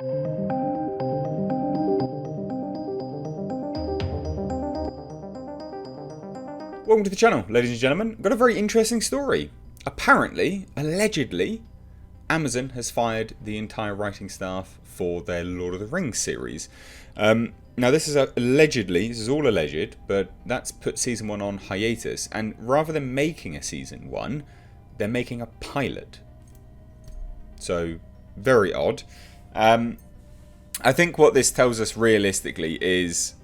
Welcome to the channel, ladies and gentlemen. I've got a very interesting story. Apparently, allegedly, Amazon has fired the entire writing staff for their Lord of the Rings series. Now this is allegedly, this is all alleged, but that's put season 1 on hiatus, and rather than making a season 1, they're making a pilot. So, very odd. I think what this tells us realistically is,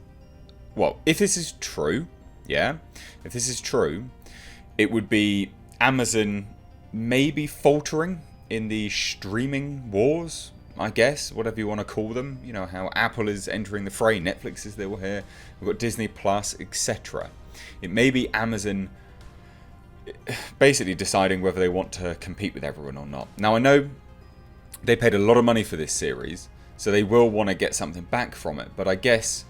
well, if this is true, yeah, if this is true, it would be Amazon maybe faltering in the streaming wars, I guess, whatever you want to call them. You know, how Apple is entering the fray, Netflix is still here, we've got Disney Plus, etc. It may be Amazon basically deciding whether they want to compete with everyone or not. Now, I know they paid a lot of money for this series, so they will want to get something back from it, but I guess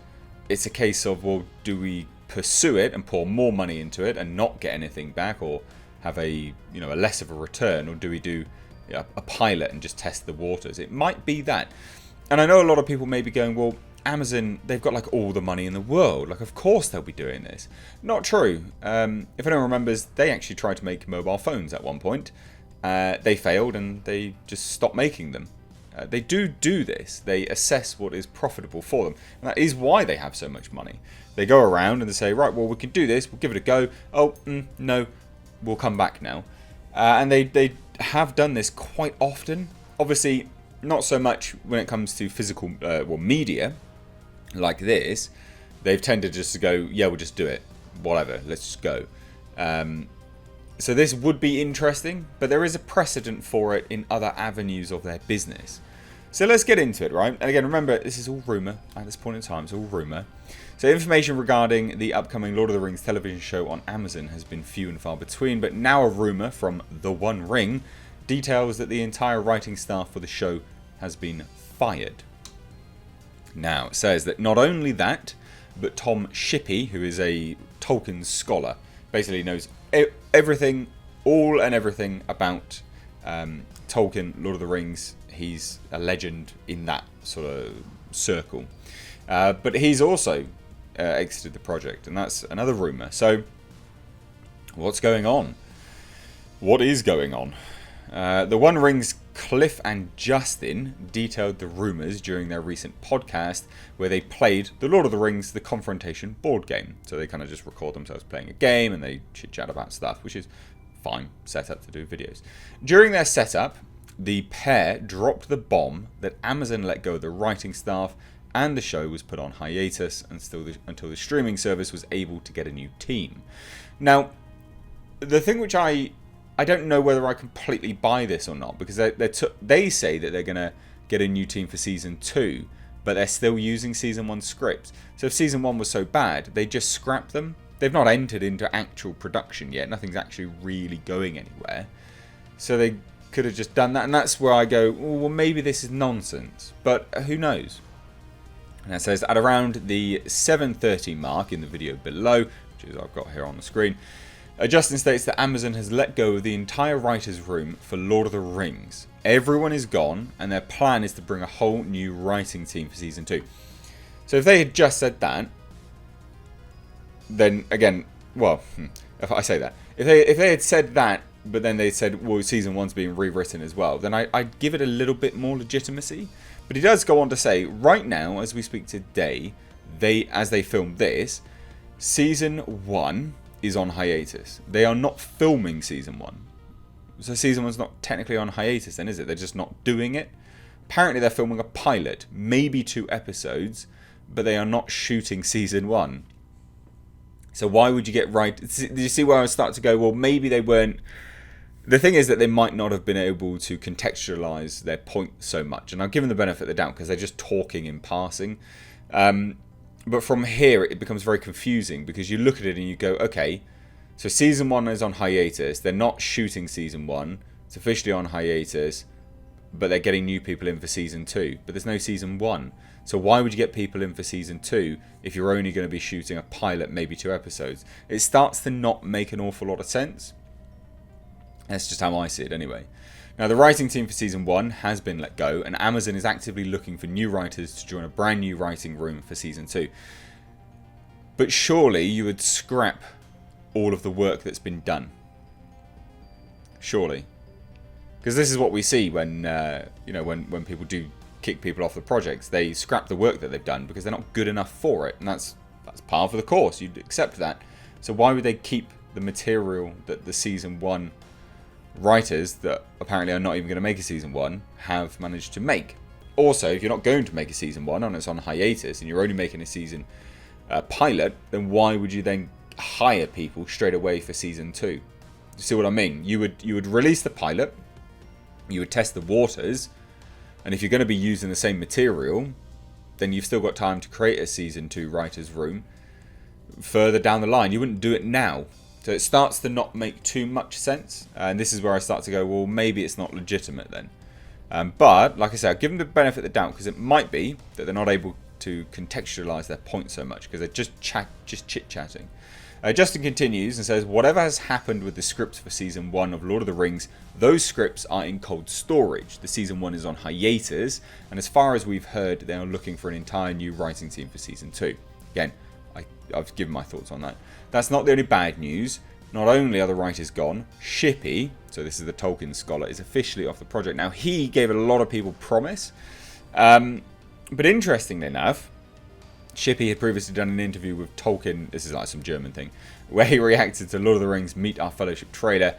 it's a case of, well, do we pursue it and pour more money into it and not get anything back, or have a less of a return, or do we do a pilot and just test the waters? It might be that. And I know a lot of people may be going, well, Amazon, they've got like all the money in the world, like of course they'll be doing this. Not true. If anyone remembers, they actually tried to make mobile phones at one point. They failed and they just stopped making them. They do this. They assess what is profitable for them, and that is why they have so much money. They go around and they say, right, well, we can do this, we'll give it a go. Oh, no, we'll come back now. And they have done this quite often. Obviously, not so much when it comes to physical media like this. They've tended just to go, yeah, we'll just do it, whatever, let's just go. So this would be interesting, but there is a precedent for it in other avenues of their business. So let's get into it, right? And again, remember, this is all rumour at this point in time. It's all rumour. So information regarding the upcoming Lord of the Rings television show on Amazon has been few and far between, but now a rumour from The One Ring details that the entire writing staff for the show has been fired. Now, it says that not only that, but Tom Shippey, who is a Tolkien scholar, basically knows everything, all and everything about Tolkien, Lord of the Rings. He's a legend in that sort of circle. But he's also exited the project, and that's another rumour. So, what's going on? What is going on? The One Ring's Cliff and Justin detailed the rumours during their recent podcast, where they played the Lord of the Rings The Confrontation board game. So they kind of just record themselves playing a game and they chit-chat about stuff, which is fine, set up to do videos. During their setup, the pair dropped the bomb that Amazon let go of the writing staff, and the show was put on hiatus until the streaming service was able to get a new team. Now, the thing which I don't know whether I completely buy this or not, because they say that they're going to get a new team for Season 2, but they're still using Season 1 scripts. So if Season 1 was so bad, they just scrapped them. They've not entered into actual production yet. Nothing's actually really going anywhere. So they could have just done that, and that's where I go, well, maybe this is nonsense, but who knows? And it says at around the 7:30 mark in the video below, which is I've got here on the screen, Justin states that Amazon has let go of the entire writer's room for Lord of the Rings. Everyone is gone, and their plan is to bring a whole new writing team for Season 2. So if they had just said that, then again, well, if I say that, if they had said that, but then they said, well, Season 1's being rewritten as well, then I'd give it a little bit more legitimacy. But he does go on to say, right now, as we speak today, as they film this, Season 1 is on hiatus. They are not filming Season 1. So Season 1's not technically on hiatus then, is it? They're just not doing it. Apparently they're filming a pilot, maybe 2 episodes, but they are not shooting Season 1. So why would you get right... Do you see where I start to go, well, maybe they weren't... The thing is that they might not have been able to contextualise their point so much. And I'll give them the benefit of the doubt because they're just talking in passing. But from here, it becomes very confusing because you look at it and you go, okay, so Season 1 is on hiatus. They're not shooting Season 1. It's officially on hiatus. But they're getting new people in for Season 2. But there's no Season 1. So why would you get people in for Season 2 if you're only going to be shooting a pilot, maybe 2 episodes? It starts to not make an awful lot of sense. That's just how I see it anyway. Now, the writing team for Season 1 has been let go, and Amazon is actively looking for new writers to join a brand new writing room for Season 2. But surely you would scrap all of the work that's been done. Surely. Because this is what we see when, when people do kick people off the projects. They scrap the work that they've done because they're not good enough for it. And that's par for the course. You'd accept that. So why would they keep the material that the Season 1 writers, that apparently are not even going to make a Season 1, have managed to make? Also, if you're not going to make a Season 1 and it's on hiatus and you're only making a season pilot, then why would you then hire people straight away for Season 2? You see what I mean? You would release the pilot, you would test the waters, and if you're going to be using the same material, then you've still got time to create a Season 2 writer's room further down the line. You wouldn't do it now. So it starts to not make too much sense. And this is where I start to go, well, maybe it's not legitimate then. But, like I said, I'll give them the benefit of the doubt, because it might be that they're not able to contextualise their point so much, because they're just chit-chatting. Justin continues and says, whatever has happened with the scripts for Season 1 of Lord of the Rings, those scripts are in cold storage. The Season 1 is on hiatus, and as far as we've heard, they are looking for an entire new writing team for Season 2. Again, I've given my thoughts on that. That's not the only bad news. Not only are the writers gone, Shippy, so this is the Tolkien scholar, is officially off the project. Now, he gave a lot of people promise, but interestingly enough, Shippy had previously done an interview with Tolkien, this is like some German thing, where he reacted to Lord of the Rings Meet Our Fellowship trailer,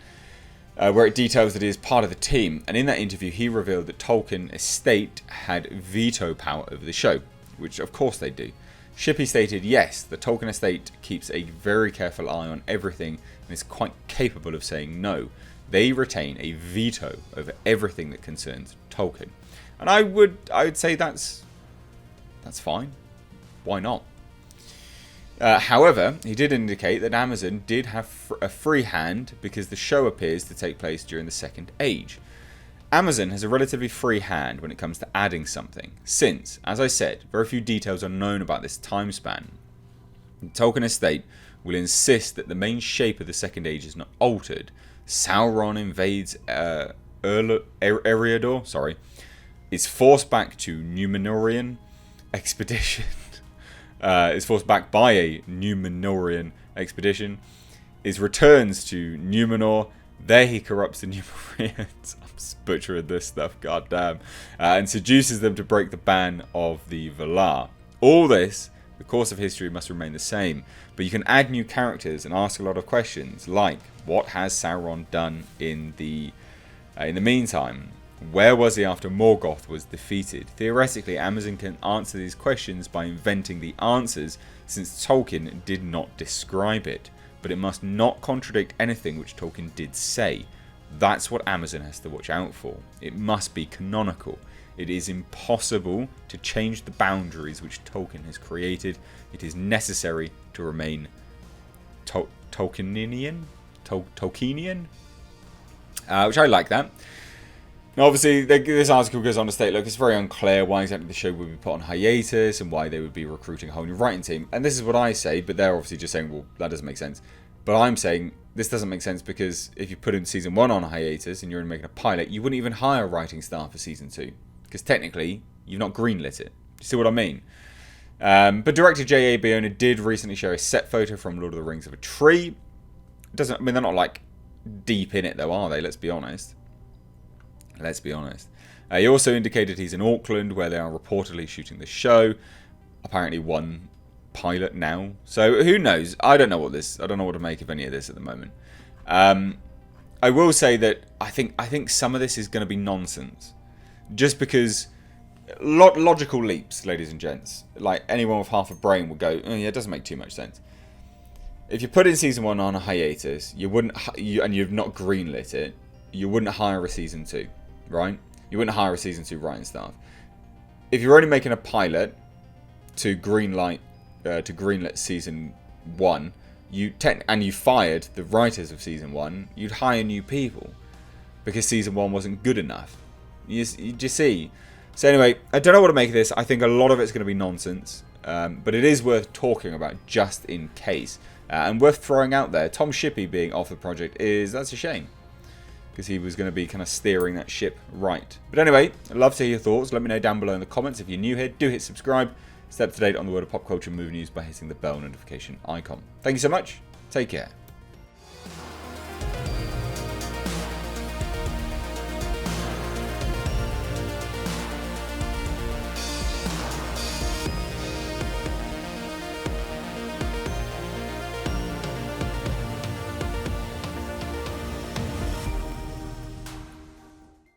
where it details that he is part of the team. And in that interview, he revealed that Tolkien estate had veto power over the show, which of course they do. Shippy stated, yes, the Tolkien estate keeps a very careful eye on everything and is quite capable of saying no. They retain a veto over everything that concerns Tolkien. And I would say that's fine. Why not? However, he did indicate that Amazon did have a free hand because the show appears to take place during the Second Age. Amazon has a relatively free hand when it comes to adding something, since, as I said, very few details are known about this time span. The Tolkien estate will insist that the main shape of the Second Age is not altered. Sauron invades Eriador, is forced back to Númenórean expedition. Is forced back by a Númenórean expedition. Is returns to Númenor. There he corrupts the Numerians. I'm butchering this stuff, goddamn. And seduces them to break the ban of the Valar. All this, the course of history must remain the same. But you can add new characters and ask a lot of questions, like, what has Sauron done in the meantime? Where was he after Morgoth was defeated? Theoretically, Amazon can answer these questions by inventing the answers, since Tolkien did not describe it. But it must not contradict anything which Tolkien did say. That's what Amazon has to watch out for. It must be canonical. It is impossible to change the boundaries which Tolkien has created. It is necessary to remain Tolkienian? Which I like that. Now, obviously, this article goes on to state, look, it's very unclear why exactly the show would be put on hiatus and why they would be recruiting a whole new writing team. And this is what I say, but they're obviously just saying, well, that doesn't make sense. But I'm saying this doesn't make sense because if you put in Season 1 on hiatus and you're making a pilot, you wouldn't even hire writing staff for Season 2. Because technically, you've not greenlit it. You see what I mean? But director J.A. Bayona did recently share a set photo from Lord of the Rings of a tree. They're not like deep in it though, are they? Let's be honest. He also indicated he's in Auckland, where they are reportedly shooting the show. Apparently one pilot now. So who knows? I don't know what to make of any of this at the moment. I will say that I think some of this is going to be nonsense. Just because logical leaps, ladies and gents. Like anyone with half a brain would go, oh, yeah, it doesn't make too much sense. If you put in Season 1 on a hiatus, and you've not greenlit it, you wouldn't hire a Season 2. Right? You wouldn't hire a Season 2 writing staff. If you're only making a pilot to greenlit Season 1, and you fired the writers of Season 1, you'd hire new people because Season 1 wasn't good enough. You just see. So anyway, I don't know what to make of this. I think a lot of it's going to be nonsense, but it is worth talking about just in case, and worth throwing out there. Tom Shippey being off the project that's a shame. because he was going to be kind of steering that ship right. But anyway, I'd love to hear your thoughts. Let me know down below in the comments. If you're new here, do hit subscribe. Stay up to date on the world of pop culture and movie news by hitting the bell notification icon. Thank you so much. Take care.